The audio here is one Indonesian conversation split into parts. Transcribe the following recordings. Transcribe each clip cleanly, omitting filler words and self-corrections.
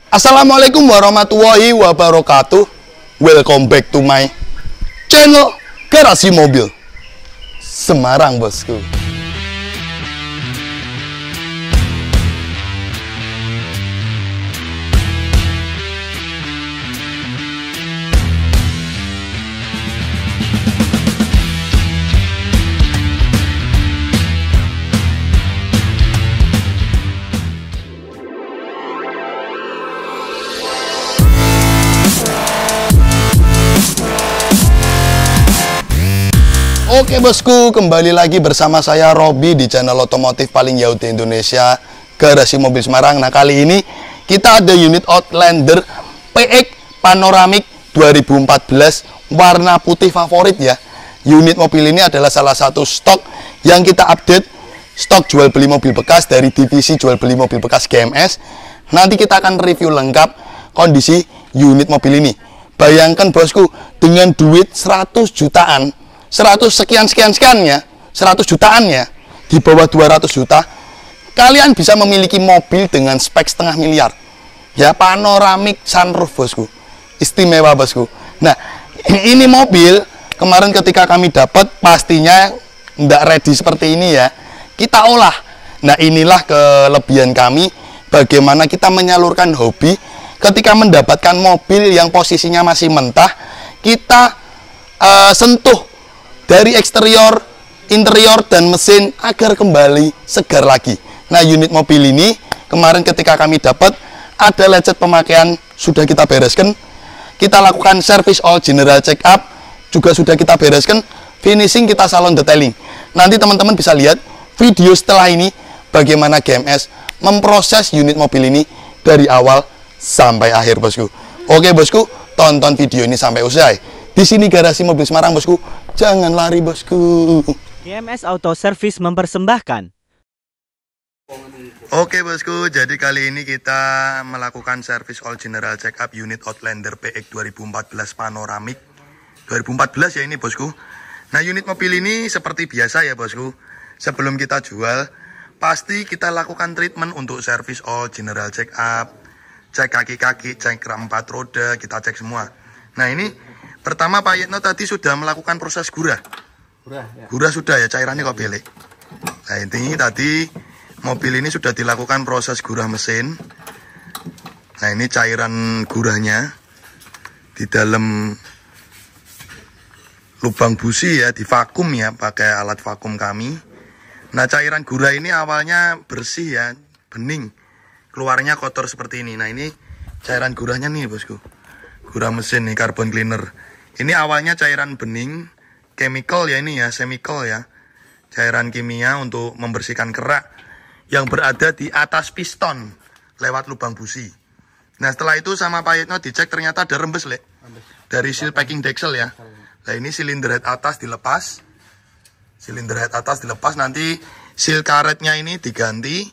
Assalamualaikum warahmatullahi wabarakatuh. Welcome back to my channel Garasi Mobil Semarang, bosku. Oke bosku, kembali lagi bersama saya Robi di channel otomotif paling jauh di Indonesia, Garasi Mobil Semarang. Nah, kali ini kita ada unit Outlander PX Panoramic 2014 warna putih favorit ya. Unit mobil ini adalah salah satu stok yang kita update, stok jual beli mobil bekas dari divisi jual beli mobil bekas GMS. Nanti kita akan review lengkap kondisi unit mobil ini. Bayangkan bosku, dengan duit 100 jutaan, 100 sekian ya, 100 jutaan ya, di bawah 200 juta, kalian bisa memiliki mobil dengan spek setengah miliar. Ya, panoramic sunroof bosku. Istimewa bosku. Nah, ini mobil kemarin ketika kami dapat pastinya nggak ready seperti ini ya. Kita olah. Nah, inilah kelebihan kami bagaimana kita menyalurkan hobi ketika mendapatkan mobil yang posisinya masih mentah, kita sentuh dari eksterior, interior, dan mesin agar kembali segar lagi. Nah, unit mobil ini kemarin ketika kami dapat ada lecet pemakaian sudah kita bereskan. Kita lakukan service all general check up juga sudah kita bereskan. Finishing kita salon detailing. Nanti teman-teman bisa lihat video setelah ini bagaimana GMS memproses unit mobil ini dari awal sampai akhir bosku. Oke bosku, tonton video ini sampai usai. Di sini Garasi Mobil Semarang bosku, jangan lari bosku. GMS Auto Service mempersembahkan. Oke bosku, jadi kali ini kita melakukan service all general check up unit Outlander PX 2014 Panoramic 2014 ya ini bosku. Nah, unit mobil ini seperti biasa ya bosku, sebelum kita jual pasti kita lakukan treatment untuk service all general check up, cek kaki-kaki, cek ram 4 roda, kita cek semua. Nah, ini pertama Pak Yetno tadi sudah melakukan proses gurah. Gurah sudah ya, cairannya kok belek. Nah, ini tadi mobil ini sudah dilakukan proses gurah mesin. Nah, ini cairan gurahnya di dalam lubang busi ya, di vakum ya, pakai alat vakum kami. Nah, cairan gurah ini awalnya bersih ya, bening. Keluarnya kotor seperti ini. Nah, ini cairan gurahnya nih bosku. Gurah mesin nih, carbon cleaner. Ini awalnya cairan bening, chemical ya ini ya, chemical ya. Cairan kimia untuk membersihkan kerak yang berada di atas piston lewat lubang busi. Nah, setelah itu sama Pak Yetno dicek ternyata ada rembes, Lek. Dari seal packing deksel ya. Nah, ini silinder head atas dilepas. Silinder head atas dilepas, nanti seal karetnya ini diganti.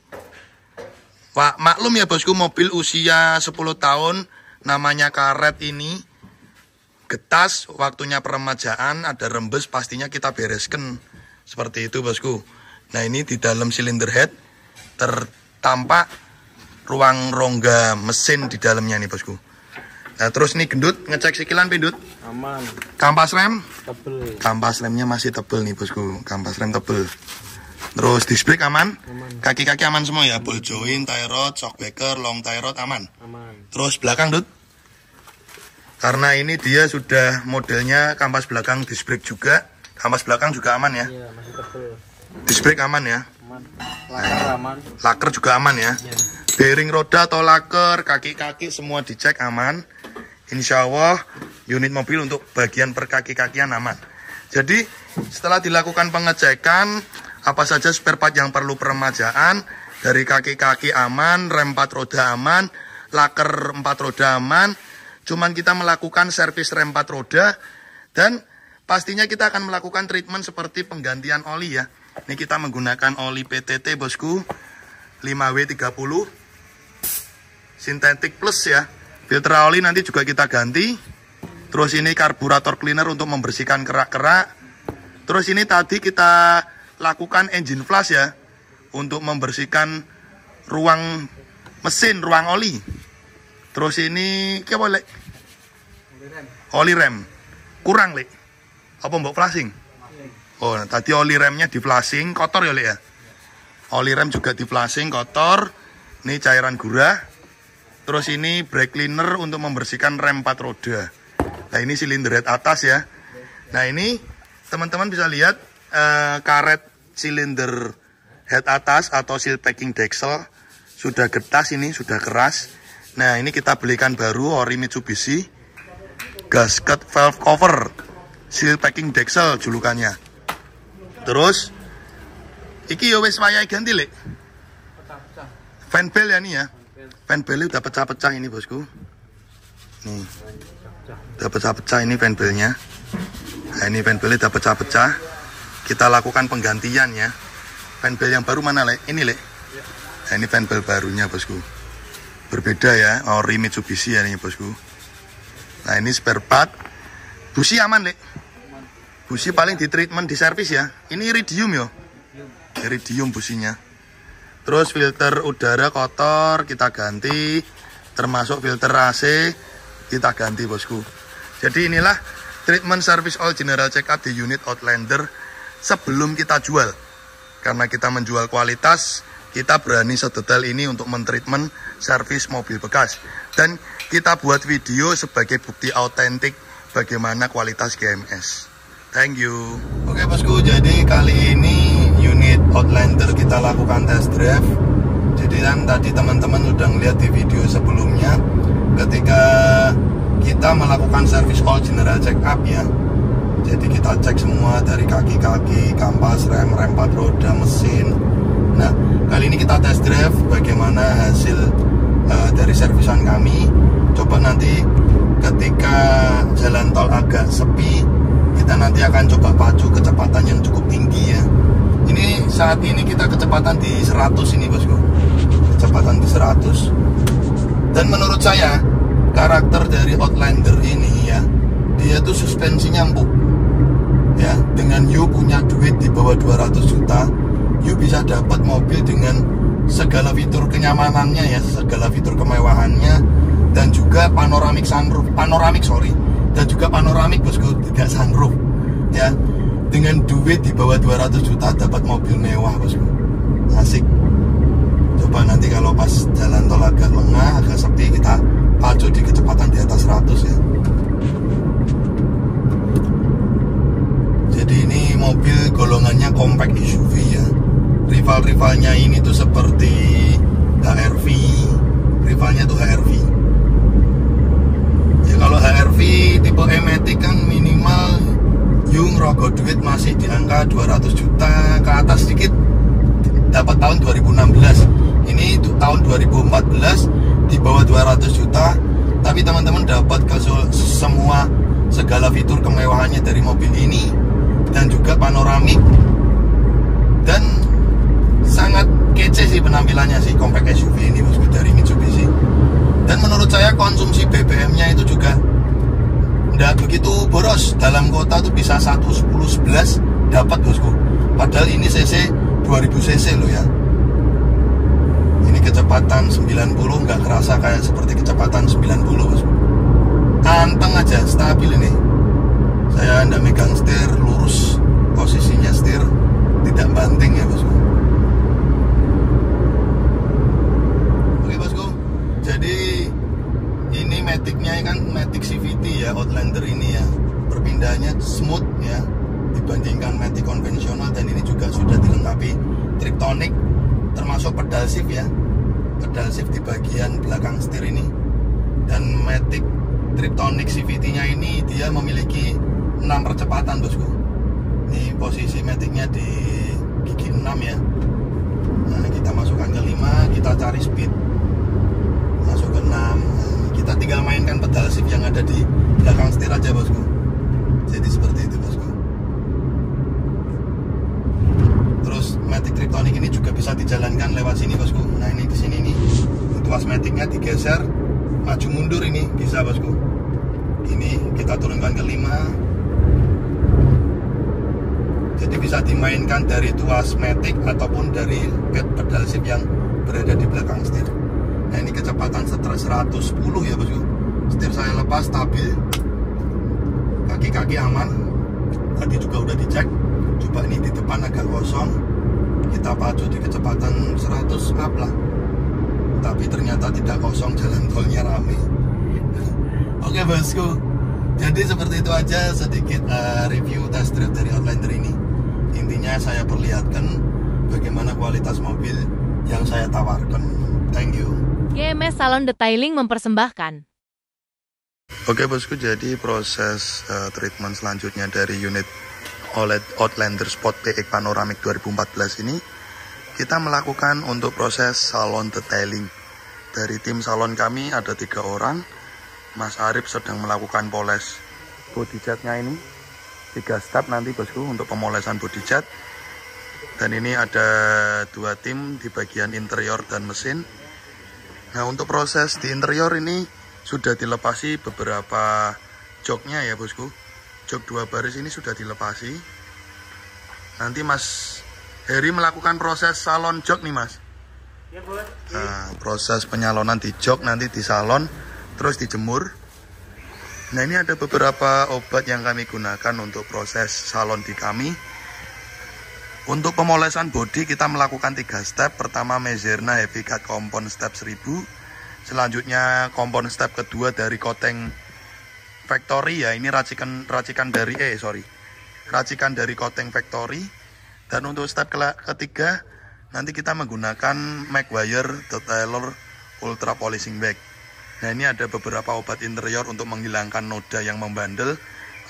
Wah, maklum ya bosku, mobil usia 10 tahun, namanya karet ini getas, waktunya peremajaan, ada rembes, pastinya kita bereskan. Seperti itu bosku. Nah, ini di dalam silinder head tertampak ruang rongga mesin di dalamnya nih bosku. Nah, terus nih gendut, ngecek sikilan pindut. Aman. Kampas rem Tebel. Kampas remnya masih tebel nih bosku. Kampas rem tebel. Terus disc brake aman. Kaki-kaki aman semua ya. Ball joint, tie rod, shock breaker, long tie rod aman. Terus belakang dut, karena ini dia sudah modelnya kampas belakang disc brake juga. Kampas belakang juga aman ya. Iya, masih tebel. Disc brake aman ya. Aman. Laker aman. Laker juga aman ya. Iya. Bearing roda atau laker, kaki-kaki semua dicek aman. Insya Allah unit mobil untuk bagian per kaki-kakian aman. Jadi setelah dilakukan pengecekan apa saja spare part yang perlu peremajaan, dari kaki-kaki aman, rem 4 roda aman, laker 4 roda aman. Cuman kita melakukan servis rem 4 roda, dan pastinya kita akan melakukan treatment seperti penggantian oli ya. Ini kita menggunakan oli PTT bosku 5W30 Synthetic Plus ya. Filter oli nanti juga kita ganti. Terus ini karburator cleaner untuk membersihkan kerak-kerak. Terus ini tadi kita lakukan engine flush ya, untuk membersihkan ruang mesin, ruang oli. Terus ini apa lek? Oli rem. Kurang lek. Apa mbok flashing? Oh, tadi oli remnya di flashing, kotor ya lek ya. Oli rem juga di flashing, kotor. Ini cairan gurah. Terus ini brake cleaner untuk membersihkan rem 4 roda. Nah ini silinder head atas ya. Nah ini teman-teman bisa lihat karet silinder head atas atau seal packing deksel sudah getas, ini sudah keras. Nah ini kita belikan baru ori Mitsubishi, gasket valve cover, seal packing deksel julukannya. Terus iki yo wis wayahe ganti lek. Fan bell ya nih ya. Fan bell udah pecah-pecah ini bosku. Nih. Udah pecah-pecah ini fan bellnya. Nah ini fan bell udah pecah-pecah. Kita lakukan penggantian ya. Fan bell yang baru mana lek? Ini lek. Nah ini fan bell barunya bosku. Berbeda ya, ori Mitsubishi ya ini bosku. Nah ini spare part. Busi aman lek. Busi paling di treatment di servis ya. Ini iridium yo. Iridium businya. Terus filter udara kotor kita ganti, termasuk filter AC kita ganti bosku. Jadi inilah treatment service all general check up di unit Outlander sebelum kita jual. Karena kita menjual kualitas, kita berani sedetail ini untuk mentreatment servis mobil bekas. Dan kita buat video sebagai bukti autentik bagaimana kualitas GMS. Thank you. Oke bosku, jadi kali ini unit Outlander kita lakukan test drive. Jadi kan tadi teman-teman udah ngeliat di video sebelumnya ketika kita melakukan service all general check up ya. Jadi kita cek semua dari kaki-kaki, kampas, rem 4 roda, mesin. Nah kali ini kita test drive bagaimana hasil dari servisan kami. Coba nanti ketika jalan tol agak sepi, kita nanti akan coba pacu kecepatan yang cukup tinggi ya. Ini saat ini kita kecepatan di 100 ini bosku. Kecepatan di 100. Dan menurut saya karakter dari Outlander ini ya, dia tuh suspensinya empuk. Ya, dengan you punya duit di bawah 200 juta, you bisa dapat mobil dengan segala fitur kenyamanannya ya, segala fitur kemewahannya, dan juga panoramic dan juga panoramik bosku, tidak sunroof ya. Dengan duit di bawah 200 juta dapat mobil mewah bosku, asik. Coba nanti kalau pas jalan tol agak lengah, agak sepi, kita pacu di kecepatan di atas 100 ya. Jadi ini mobil golongannya compact SUV ya. Rival-rivalnya ini tuh seperti HR-V, rivalnya tuh HR-V. Kalau HRV tipe E-Matic kan minimal you ngerogoh duit masih di angka 200 juta ke atas sedikit, dapat tahun 2016. Ini tahun 2014 di bawah 200 juta, tapi teman-teman dapat ke semua segala fitur kemewahannya dari mobil ini, dan juga panoramik, dan sangat kece sih penampilannya sih compact SUV ini bosku dari Mitsubishi. Dan menurut saya konsumsi BBM-nya itu juga tidak begitu boros. Dalam kota tuh bisa 110-11 dapat bosku. Padahal ini cc 2000 cc loh ya. Ini kecepatan 90 nggak kerasa kayak seperti kecepatan 90 bosku. Anteng aja, stabil ini. Saya nggak megang setir, lurus posisinya setir, tidak banting ya bosku. Jadi ini Matic-nya kan Matic CVT ya, Outlander ini ya, perpindahannya smooth ya dibandingkan Matic konvensional, dan ini juga sudah dilengkapi Triptonic termasuk pedal shift ya, pedal shift di bagian belakang setir ini. Dan Matic Triptonic CVT-nya ini dia memiliki 6 percepatan bosku. Ini posisi Matic-nya di gigi 6 ya. Nah kita masukkan ke 5, kita cari speed, masuk ke 6. Kita tinggal mainkan pedal shift yang ada di belakang setir aja bosku. Jadi seperti itu bosku. Terus Matic Triptonic ini juga bisa dijalankan lewat sini bosku. Nah ini di sini nih, tuas Matic-nya digeser maju mundur, ini bisa bosku. Ini kita turunkan ke 5. Jadi bisa dimainkan dari tuas Matic ataupun dari pedal shift yang berada di belakang setir. Nah ini kecepatan kecepatan 110 ya bosku. Setir saya lepas stabil, kaki-kaki aman. Tadi juga udah dicek, coba ini di depan agak kosong, kita pacu di kecepatan 100 up lah, tapi ternyata tidak kosong, jalan tolnya rame. Oke bosku, jadi seperti itu aja sedikit review test drive dari Outlander ini. Intinya saya perlihatkan bagaimana kualitas mobil yang saya tawarkan. Thank you. GMS Salon Detailing mempersembahkan. Oke bosku, jadi proses treatment selanjutnya dari unit OLED Outlander Sport PX Panoramic 2014 ini, kita melakukan untuk proses salon detailing. Dari tim salon kami ada 3 orang. Mas Arif sedang melakukan poles body jetnya ini, 3 step nanti bosku untuk pemolesan body jet. Dan ini ada 2 tim di bagian interior dan mesin. Nah, untuk proses di interior ini sudah dilepasi beberapa joknya ya bosku. Jok 2 baris ini sudah dilepasi. Nanti Mas Heri melakukan proses salon jok nih Mas. Ya, boleh. Nah, proses penyalonan di jok nanti di salon, terus dijemur. Nah, ini ada beberapa obat yang kami gunakan untuk proses salon di kami. Untuk pemolesan bodi kita melakukan 3 step. Pertama Mezerna Heavy Cut Compound Step 1000. Selanjutnya Compound Step kedua dari Koteng Factory ya. Ini racikan dari racikan dari Koteng Factory. Dan untuk step ketiga nanti kita menggunakan Maguire Detailer Ultra Polishing Bag. Nah, ini ada beberapa obat interior untuk menghilangkan noda yang membandel.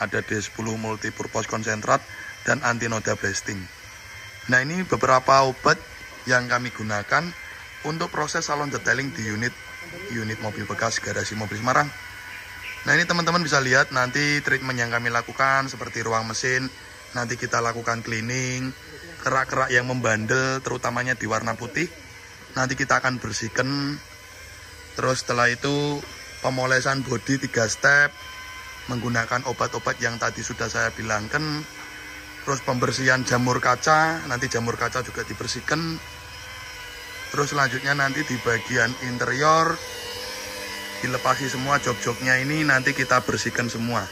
Ada D10 Multipurpose Concentrat dan Anti Noda Blasting. Nah, ini beberapa obat yang kami gunakan untuk proses salon detailing di unit mobil bekas garasi mobil Semarang. Nah, ini teman-teman bisa lihat nanti treatment yang kami lakukan seperti ruang mesin. Nanti kita lakukan cleaning, kerak-kerak yang membandel terutamanya di warna putih. Nanti kita akan bersihkan. Terus setelah itu pemolesan bodi 3 step menggunakan obat-obat yang tadi sudah saya bilangkan. Terus pembersihan jamur kaca, nanti jamur kaca juga dibersihkan. Terus selanjutnya nanti di bagian interior dilepasi semua jok-joknya ini, nanti kita bersihkan semua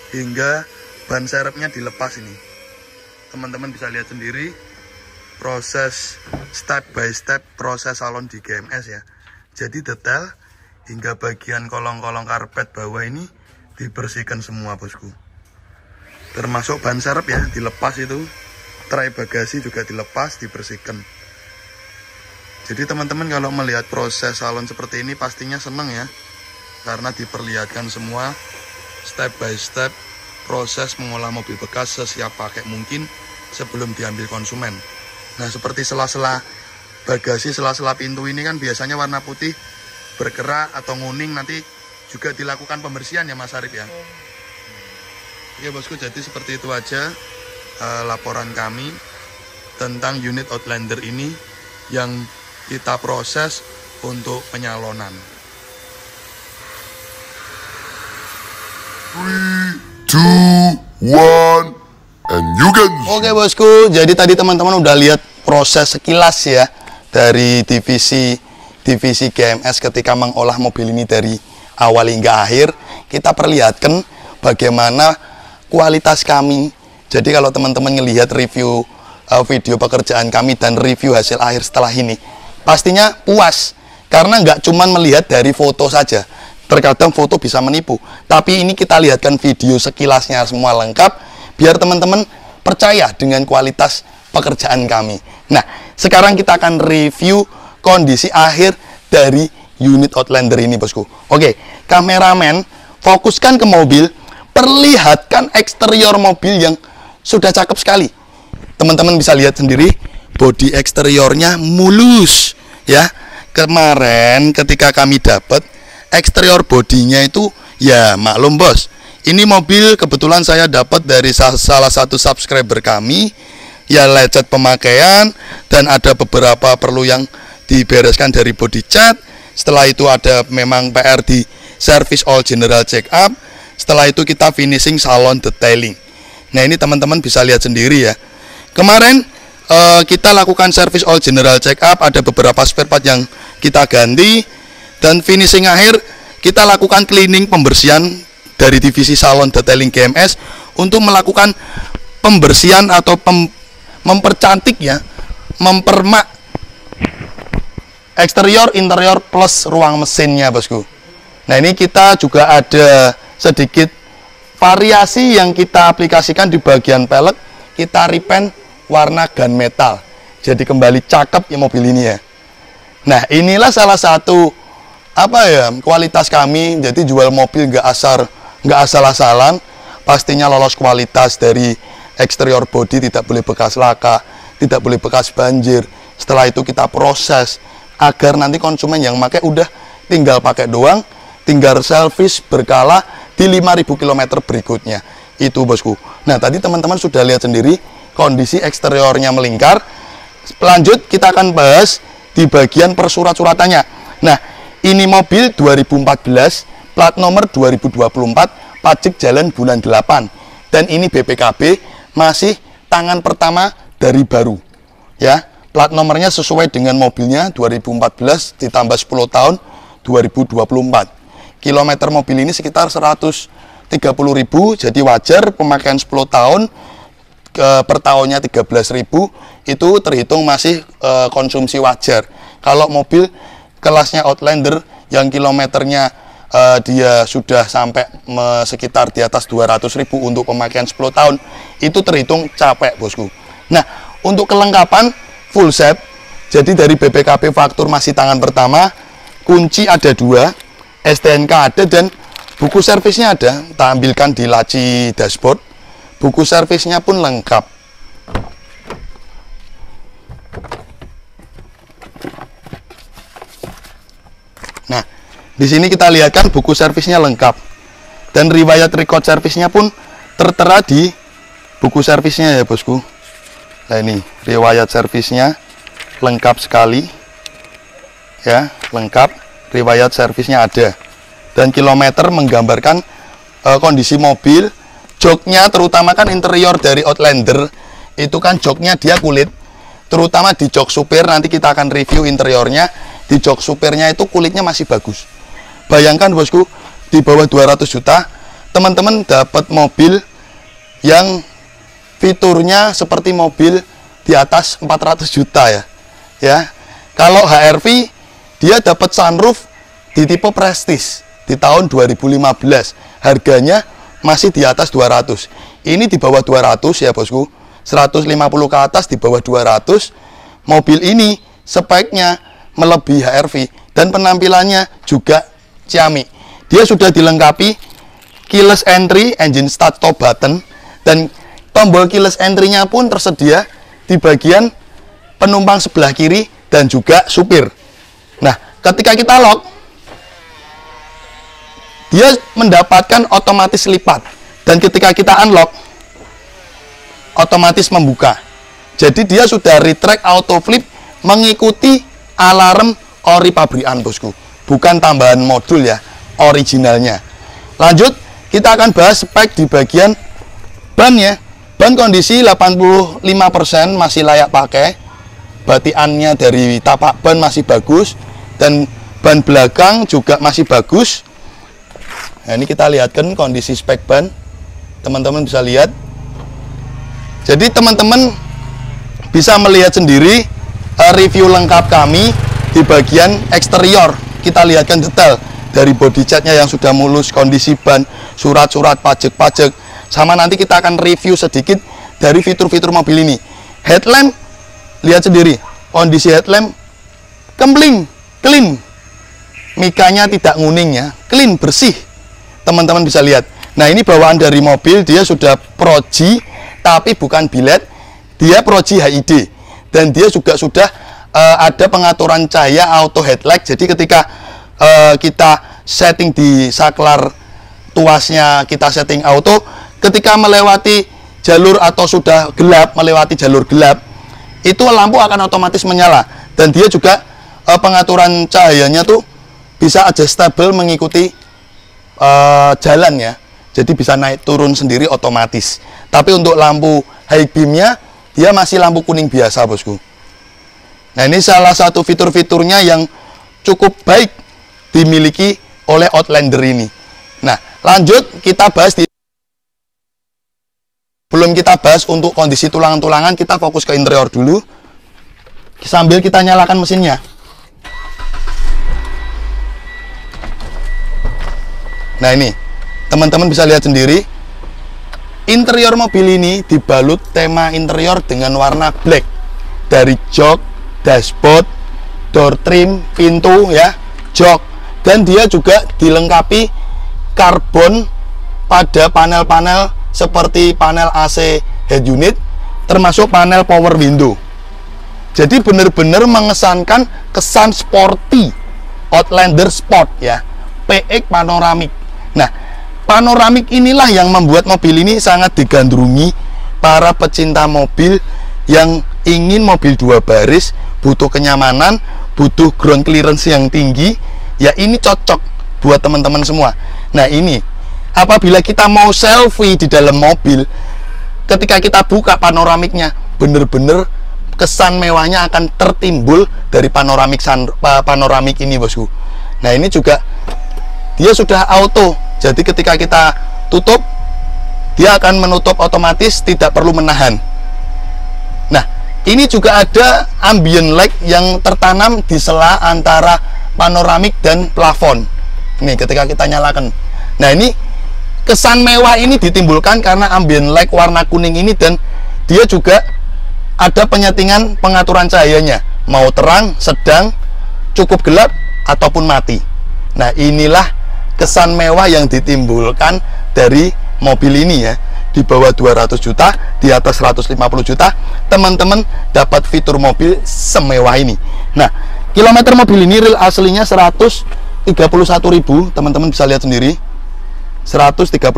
hingga ban serepnya dilepas ini. Teman-teman bisa lihat sendiri proses step by step proses salon di GMS ya. Jadi detail hingga bagian kolong-kolong karpet bawah ini dibersihkan semua bosku. Termasuk ban serep ya, dilepas itu. Tray bagasi juga dilepas, dibersihkan. Jadi teman-teman kalau melihat proses salon seperti ini pastinya senang ya. Karena diperlihatkan semua step by step proses mengolah mobil bekas sesiap pakai mungkin sebelum diambil konsumen. Nah, seperti sela-sela bagasi, sela-sela pintu ini kan biasanya warna putih berkerak atau nguning, nanti juga dilakukan pembersihan ya Mas Arif ya. Oke bosku, jadi seperti itu aja laporan kami tentang unit Outlander ini yang kita proses untuk penyalonan. 3, 2, 1, and you can. Oke bosku, jadi tadi teman-teman udah lihat proses sekilas ya dari divisi GMS ketika mengolah mobil ini dari awal hingga akhir. Kita perlihatkan bagaimana kualitas kami. Jadi kalau teman-teman ngelihat review video pekerjaan kami dan review hasil akhir setelah ini, pastinya puas. Karena nggak cuman melihat dari foto saja. Terkadang foto bisa menipu. Tapi ini kita lihatkan video sekilasnya semua lengkap, biar teman-teman percaya dengan kualitas pekerjaan kami. Nah, sekarang kita akan review kondisi akhir dari unit Outlander ini bosku. Oke, kameramen fokuskan ke mobil. Perlihatkan eksterior mobil yang sudah cakep sekali. Teman-teman bisa lihat sendiri, bodi eksteriornya mulus ya. Kemarin ketika kami dapat eksterior bodinya itu ya maklum bos. Ini mobil kebetulan saya dapat dari salah satu subscriber kami. Ya lecet pemakaian dan ada beberapa perlu yang dibereskan dari body cat. Setelah itu ada memang PR di service all general check up. Setelah itu kita finishing salon detailing. Nah, ini teman-teman bisa lihat sendiri ya. Kemarin kita lakukan service all general check up, ada beberapa spare part yang kita ganti. Dan finishing akhir kita lakukan cleaning pembersihan dari divisi salon detailing GMS untuk melakukan pembersihan atau mempercantik ya, mempermak eksterior, interior plus ruang mesinnya bosku. Nah ini kita juga ada sedikit variasi yang kita aplikasikan di bagian pelek, kita repaint warna gunmetal. Jadi kembali cakep ya mobil ini ya. Nah inilah salah satu kualitas kami. Jadi jual mobil nggak asal-asalan, pastinya lolos kualitas dari eksterior body, tidak boleh bekas laka, tidak boleh bekas banjir. Setelah itu kita proses agar nanti konsumen yang pakai udah tinggal pakai doang, tinggal service berkala di 5.000 km berikutnya. Itu bosku. Nah tadi teman-teman sudah lihat sendiri kondisi eksteriornya melingkar. Lanjut kita akan bahas di bagian persurat-suratannya. Nah ini mobil 2014, plat nomor 2024, pajak jalan bulan 8. Dan ini BPKB masih tangan pertama dari baru. Ya, plat nomornya sesuai dengan mobilnya 2014 ditambah 10 tahun 2024. Kilometer mobil ini sekitar 130.000, jadi wajar pemakaian 10 tahun per tahunnya 13.000 itu terhitung masih konsumsi wajar. Kalau mobil kelasnya Outlander yang kilometernya dia sudah sampai sekitar di atas 200.000 untuk pemakaian 10 tahun, itu terhitung capek bosku. Nah untuk kelengkapan full set, jadi dari BPKB faktur masih tangan pertama, kunci ada 2, STNK ada, dan buku servisnya ada. Kita ambilkan di laci dashboard, buku servisnya pun lengkap. Nah, di sini kita lihatkan buku servisnya lengkap dan riwayat record servisnya pun tertera di buku servisnya ya bosku. Nah ini riwayat servisnya lengkap sekali ya, lengkap, riwayat servisnya ada, dan kilometer menggambarkan kondisi mobil. Joknya terutama kan interior dari Outlander itu kan joknya dia kulit, terutama di jok supir. Nanti kita akan review interiornya. Di jok supirnya itu kulitnya masih bagus. Bayangkan bosku, di bawah 200 juta teman-teman dapat mobil yang fiturnya seperti mobil di atas 400 juta ya. Ya. Kalau HR-V dia dapat sunroof di tipe Prestige di tahun 2015. Harganya masih di atas 200. Ini di bawah 200 ya bosku. 150 ke atas, di bawah 200. Mobil ini speknya melebihi HR-V dan penampilannya juga ciamik. Dia sudah dilengkapi keyless entry, engine start stop button, dan tombol keyless entry-nya pun tersedia di bagian penumpang sebelah kiri dan juga supir. Nah, ketika kita lock, dia mendapatkan otomatis lipat, dan ketika kita unlock, otomatis membuka. Jadi dia sudah retract auto flip mengikuti alarm ori pabrikan bosku, bukan tambahan modul ya, originalnya. Lanjut kita akan bahas spek di bagian ban ya. Ban kondisi 85% masih layak pakai, batiannya dari tapak ban masih bagus, dan ban belakang juga masih bagus. Nah ini kita lihatkan kondisi spek ban, teman-teman bisa lihat. Jadi teman-teman bisa melihat sendiri review lengkap kami di bagian eksterior. Kita lihatkan detail dari body catnya yang sudah mulus, kondisi ban, surat-surat pajak-pajak, sama nanti kita akan review sedikit dari fitur-fitur mobil ini. Headlamp, lihat sendiri kondisi headlamp kempling, clean, mikanya tidak nguning ya, clean, bersih, teman-teman bisa lihat. Nah ini bawaan dari mobil, dia sudah Pro G tapi bukan biled, dia Pro G HID. Dan dia juga sudah ada pengaturan cahaya auto headlight. Jadi ketika kita setting di saklar tuasnya, kita setting auto, ketika melewati jalur atau sudah gelap, melewati jalur gelap, itu lampu akan otomatis menyala. Dan dia juga pengaturan cahayanya tuh bisa adjustable mengikuti jalan ya. Jadi bisa naik turun sendiri otomatis. Tapi untuk lampu high beamnya dia masih lampu kuning biasa bosku. Nah ini salah satu fitur-fiturnya yang cukup baik dimiliki oleh Outlander ini. Nah, lanjut kita bahas belum kita bahas untuk kondisi tulangan-tulangan, kita fokus ke interior dulu. Sambil kita nyalakan mesinnya. Nah ini, teman-teman bisa lihat sendiri. Interior mobil ini dibalut tema interior dengan warna black. Dari jok, dashboard, door trim, pintu ya, jok. Dan dia juga dilengkapi karbon pada panel-panel seperti panel AC head unit, termasuk panel power window. Jadi benar-benar mengesankan kesan sporty Outlander Sport ya, PX panoramik. Nah, panoramik inilah yang membuat mobil ini sangat digandrungi para pecinta mobil yang ingin mobil 2 baris, butuh kenyamanan, butuh ground clearance yang tinggi. Ya ini cocok buat teman-teman semua. Nah ini, apabila kita mau selfie di dalam mobil, ketika kita buka panoramiknya, bener-bener kesan mewahnya akan tertimbul dari panoramik ini bosku. Nah ini juga dia sudah auto, jadi ketika kita tutup, dia akan menutup otomatis, tidak perlu menahan. Nah ini juga ada ambient light yang tertanam di sela antara panoramik dan plafon. Ini ketika kita nyalakan. Nah ini kesan mewah ini ditimbulkan karena ambient light warna kuning ini, dan dia juga ada penyetingan pengaturan cahayanya, mau terang, sedang, cukup gelap, ataupun mati. Nah inilah kesan mewah yang ditimbulkan dari mobil ini ya. Di bawah 200 juta, di atas 150 juta, teman-teman dapat fitur mobil semewah ini. Nah, kilometer mobil ini real aslinya 131.000, teman-teman bisa lihat sendiri. 131.000.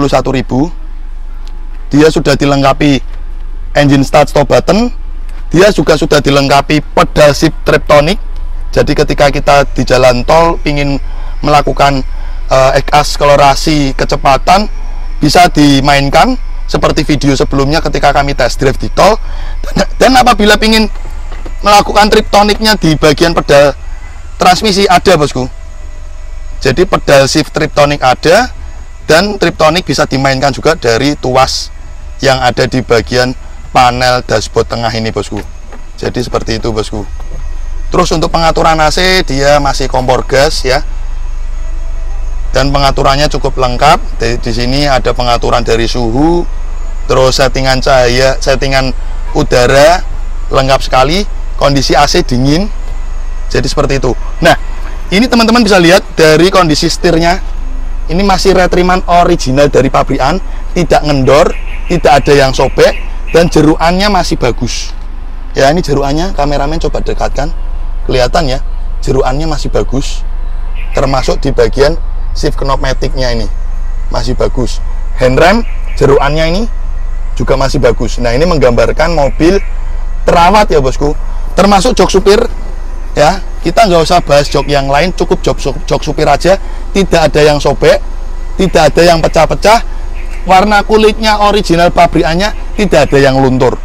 Dia sudah dilengkapi engine start stop button. Dia juga sudah dilengkapi pedal shift Triptonic. Jadi ketika kita di jalan tol ingin melakukan akselerasi kecepatan, bisa dimainkan seperti video sebelumnya ketika kami test drive di tol. Dan apabila ingin melakukan Triptonicnya di bagian pedal transmisi ada bosku. Jadi pedal shift Triptonic ada, dan Triptonic bisa dimainkan juga dari tuas yang ada di bagian panel dashboard tengah ini bosku. Jadi seperti itu bosku. Terus untuk pengaturan AC dia masih kompor gas ya, dan pengaturannya cukup lengkap. Di sini ada pengaturan dari suhu, terus settingan cahaya, settingan udara lengkap sekali. Kondisi AC dingin. Jadi seperti itu. Nah ini teman-teman bisa lihat dari kondisi setirnya, ini masih retriman original dari pabrikan, tidak ngendor, tidak ada yang sobek, dan jeruannya masih bagus ya. Ini jeruannya, kameramen coba dekatkan, kelihatan ya, jeruannya masih bagus, termasuk di bagian shift knob matic-nya ini masih bagus. Handrem jeruannya ini juga masih bagus. Nah ini menggambarkan mobil terawat ya bosku, termasuk jok supir ya. Kita nggak usah bahas jok yang lain, cukup jok supir aja, tidak ada yang sobek, tidak ada yang pecah-pecah, warna kulitnya original pabrikannya, tidak ada yang luntur.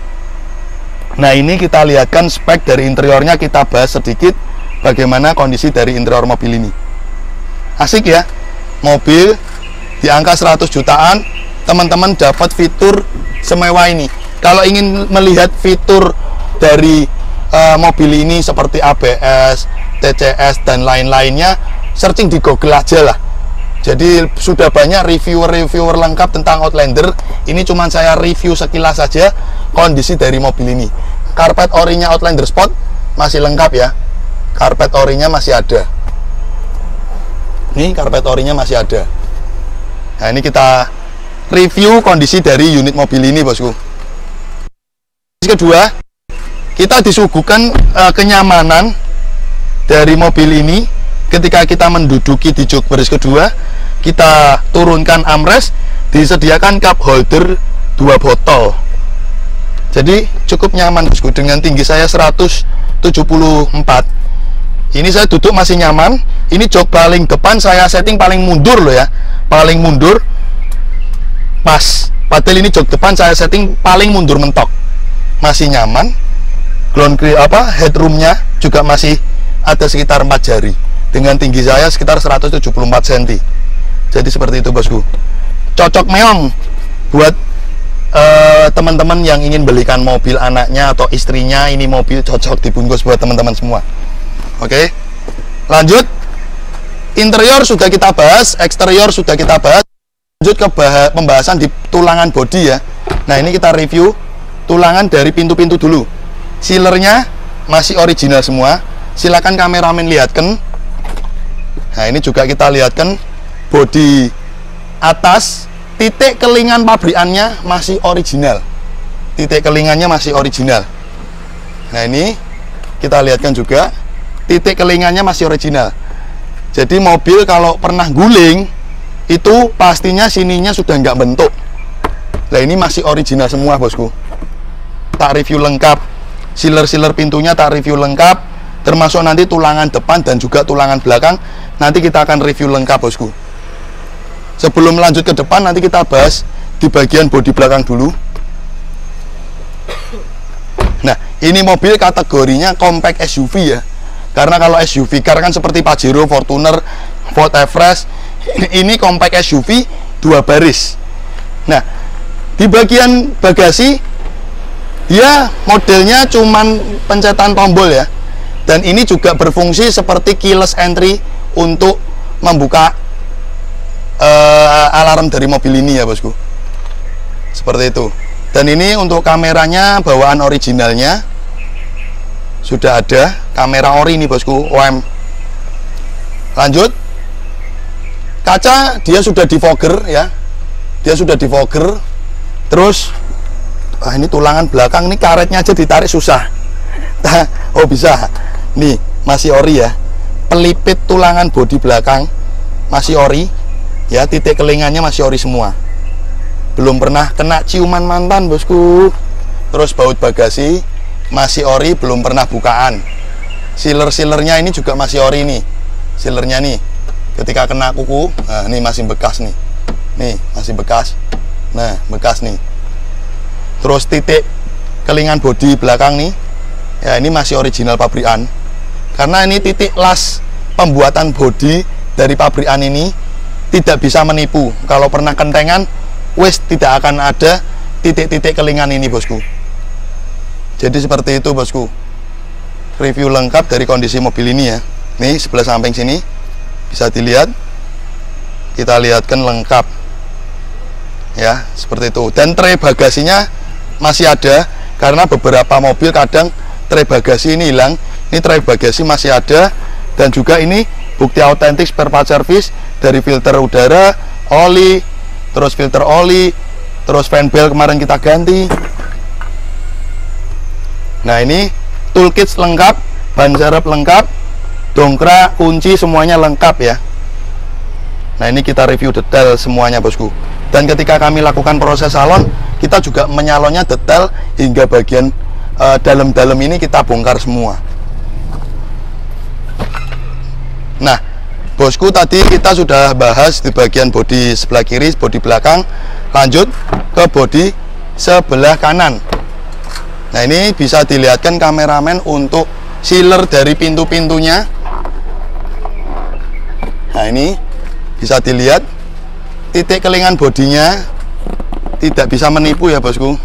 Nah ini kita lihatkan spek dari interiornya, kita bahas sedikit bagaimana kondisi dari interior mobil ini. Asik ya, mobil di angka 100 jutaan, teman-teman dapat fitur semewah ini. Kalau ingin melihat fitur dari mobil ini seperti ABS, TCS, dan lain-lainnya, searching di Google aja lah. Jadi sudah banyak reviewer lengkap tentang Outlander. Ini cuma saya review sekilas saja kondisi dari mobil ini. Karpet orinya Outlander Sport masih lengkap ya. Karpet orinya masih ada. Ini karpet orinya masih ada. Nah ini kita review kondisi dari unit mobil ini bosku. Kedua, kita disuguhkan kenyamanan dari mobil ini. Ketika kita menduduki di jok baris kedua, kita turunkan armrest, disediakan cup holder 2 botol. Jadi cukup nyaman bosku. Dengan tinggi saya 174, ini saya duduk masih nyaman. Ini jok paling depan saya setting paling mundur loh ya, paling mundur pas. Padahal ini jok depan saya setting paling mundur mentok, masih nyaman. Ground headroomnya juga masih ada sekitar 4 jari. dengan tinggi saya sekitar 174 cm. Jadi seperti itu bosku. Cocok meong buat teman-teman yang ingin belikan mobil anaknya atau istrinya. Ini mobil cocok dibungkus buat teman-teman semua. Oke, lanjut. Interior sudah kita bahas, eksterior sudah kita bahas. Lanjut ke pembahasan di tulangan bodi ya. Nah, ini kita review tulangan dari pintu-pintu dulu. Sealernya masih original semua. Silakan kameramen lihatkan. Nah, ini juga kita lihatkan bodi atas, titik kelingan pabrikannya masih original. Titik kelingannya masih original. Nah, ini kita lihatkan juga titik kelingannya masih original. Jadi mobil kalau pernah guling itu pastinya sininya sudah nggak bentuk. Nah, ini masih original semua bosku. Tak review lengkap. Sealer pintunya tak review lengkap, termasuk nanti tulangan depan dan juga tulangan belakang. Nanti kita akan review lengkap bosku. Sebelum lanjut ke depan, nanti kita bahas di bagian bodi belakang dulu. Nah, ini mobil kategorinya compact SUV ya. Karena kalau SUV car kan seperti Pajero, Fortuner, Ford Everest. Ini compact SUV 2 baris. Nah, di bagian bagasi dia modelnya cuman pencetan tombol ya. Dan ini juga berfungsi seperti keyless entry untuk membuka alarm dari mobil ini ya bosku. Seperti itu. Dan ini untuk kameranya bawaan originalnya sudah ada, kamera ori ini bosku, OM. Lanjut. Kaca dia sudah defogger ya. Dia sudah defogger. Terus ini tulangan belakang, ini karetnya aja ditarik susah. Oh bisa. Nih masih ori ya. Pelipit tulangan bodi belakang masih ori ya, titik kelingannya masih ori semua. Belum pernah kena ciuman mantan bosku. Terus baut bagasi masih ori, belum pernah bukaan. Sealernya ini juga masih ori nih. Sealernya nih ketika kena kuku, nah ini masih bekas nih. Nih masih bekas. Nah bekas nih. Terus titik kelingan bodi belakang nih ya, ini masih original pabrikan. Karena ini titik las pembuatan bodi dari pabrikan ini tidak bisa menipu. Kalau pernah kentengan, wes tidak akan ada titik-titik kelingan ini bosku. Jadi seperti itu bosku. Review lengkap dari kondisi mobil ini ya. Nih sebelah samping sini bisa dilihat. Kita lihatkan lengkap ya, seperti itu. Dan tray bagasinya masih ada, karena beberapa mobil kadang tray bagasi ini hilang. Ini tray bagasi masih ada. Dan juga ini bukti autentik spare part service dari filter udara, oli, terus filter oli, terus fan belt kemarin kita ganti. Nah, ini toolkit lengkap, ban serep lengkap, dongkrak, kunci semuanya lengkap ya. Nah, ini kita review detail semuanya bosku. Dan ketika kami lakukan proses salon, kita juga menyalonnya detail hingga bagian dalam-dalam ini kita bongkar semua. Nah, bosku, tadi kita sudah bahas di bagian bodi sebelah kiri, bodi belakang. Lanjut ke bodi sebelah kanan. Nah, ini bisa dilihatkan kameramen untuk sealer dari pintu-pintunya. Nah, ini bisa dilihat titik kelingan bodinya tidak bisa menipu ya bosku.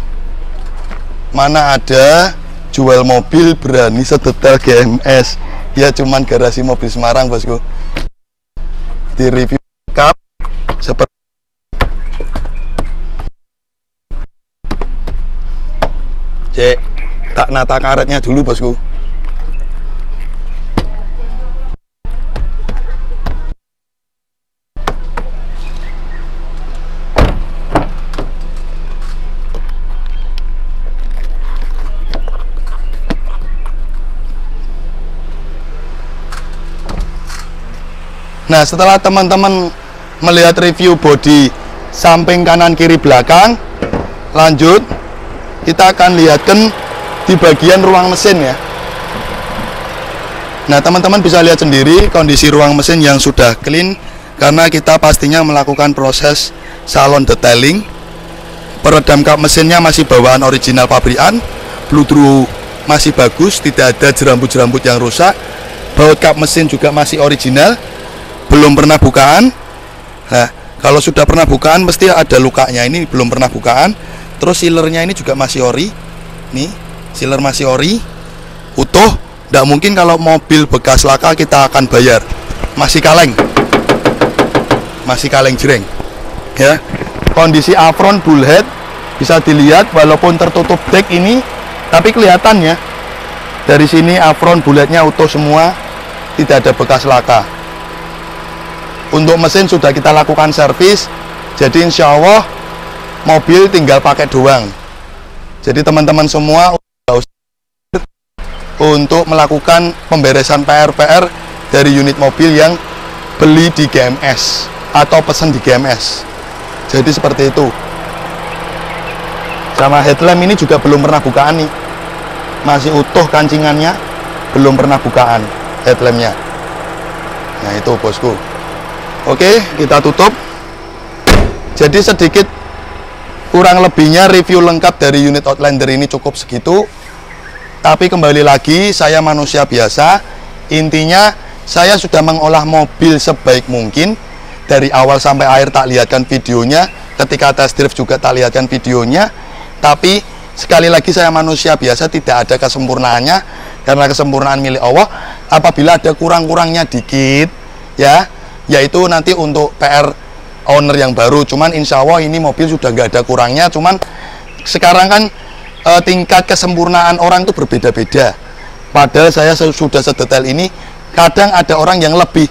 Mana ada jual mobil berani sedetail GMS. Ya cuman garasi mobil Semarang bosku. Di review lengkap seperti cek, tak nata karetnya dulu bosku. Nah, setelah teman-teman melihat review bodi samping kanan kiri belakang, lanjut kita akan lihatkan di bagian ruang mesin ya. Nah, teman-teman bisa lihat sendiri kondisi ruang mesin yang sudah clean, karena kita pastinya melakukan proses salon detailing. Peredam kap mesinnya masih bawaan original pabrikan, blow through masih bagus, tidak ada jerambut-jerambut yang rusak. baut kap mesin juga masih original, belum pernah bukaan. Nah, kalau sudah pernah bukaan mesti ada lukanya, ini belum pernah bukaan. Terus sealernya ini juga masih ori. Nih, sealer masih ori, utuh. Tidak mungkin kalau mobil bekas laka kita akan bayar. Masih kaleng. Masih kaleng jreng. Ya. Kondisi apron bullhead bisa dilihat walaupun tertutup deck ini, tapi kelihatannya dari sini apron bullheadnya utuh semua, tidak ada bekas laka. Untuk mesin sudah kita lakukan servis, jadi insya Allah mobil tinggal pakai doang. Jadi teman-teman semua untuk melakukan pemberesan PR-PR dari unit mobil yang beli di GMS atau pesan di GMS. Jadi seperti itu. Sama headlamp ini juga belum pernah bukaan nih, masih utuh kancingannya, belum pernah bukaan headlampnya. Nah itu bosku. Oke, kita tutup. Jadi sedikit kurang lebihnya review lengkap dari unit Outlander ini cukup segitu. Tapi kembali lagi, saya manusia biasa. Intinya saya sudah mengolah mobil sebaik mungkin. Dari awal sampai akhir tak lihatkan videonya. Ketika test drive juga tak lihatkan videonya. Tapi sekali lagi saya manusia biasa, tidak ada kesempurnaannya. Karena kesempurnaan milik Allah. Apabila ada kurang-kurangnya dikit, ya, yaitu nanti untuk PR owner yang baru. Cuman insya Allah ini mobil sudah nggak ada kurangnya. Cuman sekarang kan tingkat kesempurnaan orang itu berbeda-beda. Padahal saya sudah sedetail ini. Kadang ada orang yang lebih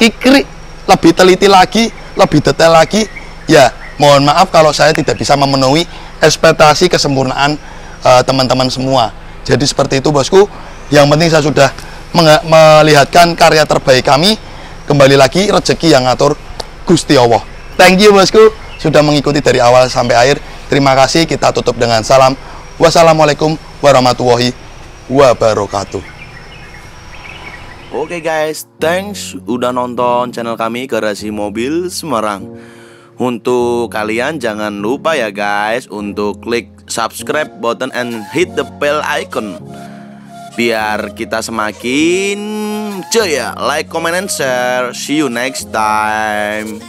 kikrik, lebih teliti lagi, lebih detail lagi. Ya mohon maaf kalau saya tidak bisa memenuhi ekspektasi kesempurnaan teman-teman semua. Jadi seperti itu bosku. Yang penting saya sudah melihatkan karya terbaik kami. Kembali lagi, rezeki yang ngatur Gusti Allah. Thank you bosku sudah mengikuti dari awal sampai akhir. Terima kasih. Kita tutup dengan salam. Wassalamualaikum warahmatullahi wabarakatuh. Oke guys, thanks udah nonton channel kami Garasi Mobil Semarang. Untuk kalian jangan lupa ya guys untuk klik subscribe button and hit the bell icon, biar kita semakin jaya. Like, comment, and share. See you next time.